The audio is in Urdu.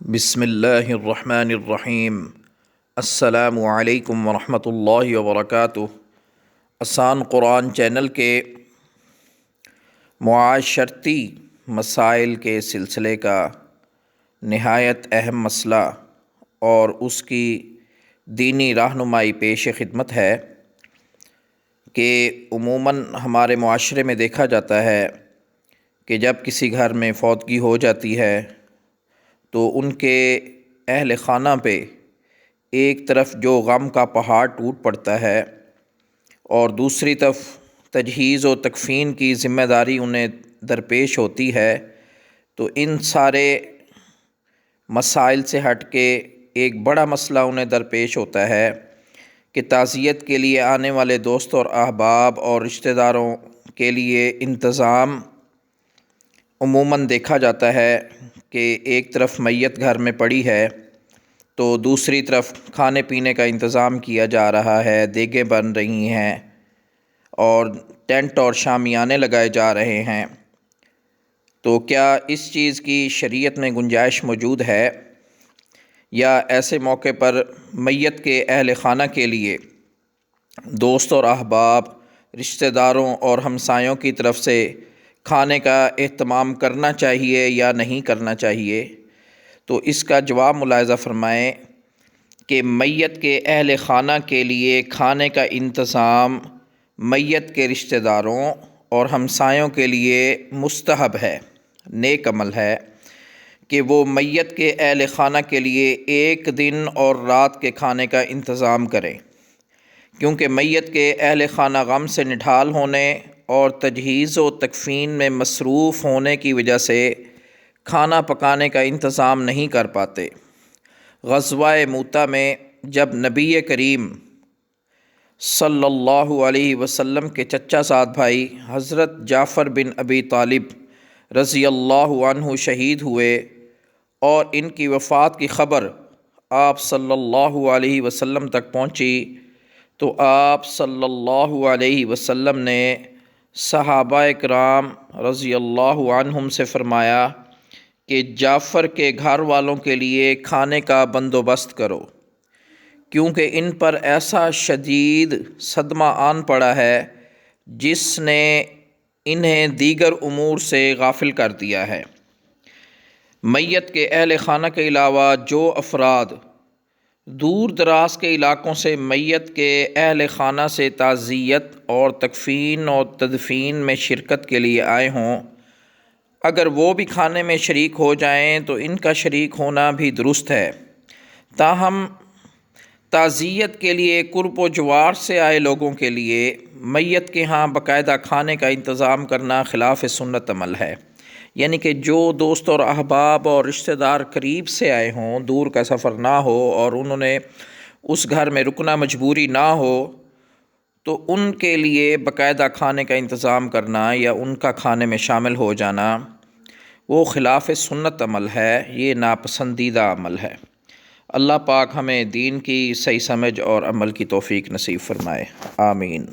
بسم اللہ الرحمن الرحیم۔ السلام علیکم ورحمۃ اللہ وبرکاتہ۔ آسان قرآن چینل کے معاشرتی مسائل کے سلسلے کا نہایت اہم مسئلہ اور اس کی دینی رہنمائی پیش خدمت ہے کہ عموماً ہمارے معاشرے میں دیکھا جاتا ہے کہ جب کسی گھر میں فوتگی ہو جاتی ہے تو ان کے اہل خانہ پہ ایک طرف جو غم کا پہاڑ ٹوٹ پڑتا ہے اور دوسری طرف تجہیز و تکفین کی ذمہ داری انہیں درپیش ہوتی ہے، تو ان سارے مسائل سے ہٹ کے ایک بڑا مسئلہ انہیں درپیش ہوتا ہے کہ تعزیت کے لیے آنے والے دوست اور احباب اور رشتہ داروں کے لیے انتظام عموماً دیکھا جاتا ہے کہ ایک طرف میت گھر میں پڑی ہے تو دوسری طرف کھانے پینے کا انتظام کیا جا رہا ہے، دیگیں بن رہی ہیں اور ٹینٹ اور شامیانے لگائے جا رہے ہیں۔ تو کیا اس چیز کی شریعت میں گنجائش موجود ہے یا ایسے موقع پر میت کے اہل خانہ کے لیے دوست اور احباب، رشتہ داروں اور ہمسایوں کی طرف سے کھانے کا اہتمام کرنا چاہیے یا نہیں کرنا چاہیے؟ تو اس کا جواب ملاحظہ فرمائیں کہ میت کے اہل خانہ کے لیے کھانے کا انتظام میت کے رشتہ داروں اور ہمسایوں کے لیے مستحب ہے، نیک عمل ہے کہ وہ میت کے اہل خانہ کے لیے ایک دن اور رات کے کھانے کا انتظام کریں، کیونکہ میت کے اہل خانہ غم سے نڈھال ہونے اور تجہیز و تکفین میں مصروف ہونے کی وجہ سے کھانا پکانے کا انتظام نہیں کر پاتے۔ غزوہ موتہ میں جب نبی کریم صلی اللہ علیہ وسلم کے چچا زاد بھائی حضرت جعفر بن ابی طالب رضی اللہ عنہ شہید ہوئے اور ان کی وفات کی خبر آپ صلی اللہ علیہ وسلم تک پہنچی، تو آپ صلی اللہ علیہ وسلم نے صحابہ کرام رضی اللہ عنہم سے فرمایا کہ جعفر کے گھر والوں کے لیے کھانے کا بندوبست کرو، کیونکہ ان پر ایسا شدید صدمہ آن پڑا ہے جس نے انہیں دیگر امور سے غافل کر دیا ہے۔ میت کے اہل خانہ کے علاوہ جو افراد دور دراز کے علاقوں سے میت کے اہل خانہ سے تعزیت اور تکفین اور تدفین میں شرکت کے لیے آئے ہوں، اگر وہ بھی کھانے میں شریک ہو جائیں تو ان کا شریک ہونا بھی درست ہے، تاہم تعزیت کے لیے قرب و جوار سے آئے لوگوں کے لیے میت کے ہاں باقاعدہ کھانے کا انتظام کرنا خلاف سنت عمل ہے۔ یعنی کہ جو دوست اور احباب اور رشتہ دار قریب سے آئے ہوں، دور کا سفر نہ ہو اور انہوں نے اس گھر میں رکنا مجبوری نہ ہو، تو ان کے لیے باقاعدہ کھانے کا انتظام کرنا یا ان کا کھانے میں شامل ہو جانا وہ خلاف سنت عمل ہے، یہ ناپسندیدہ عمل ہے۔ اللہ پاک ہمیں دین کی صحیح سمجھ اور عمل کی توفیق نصیب فرمائے، آمین۔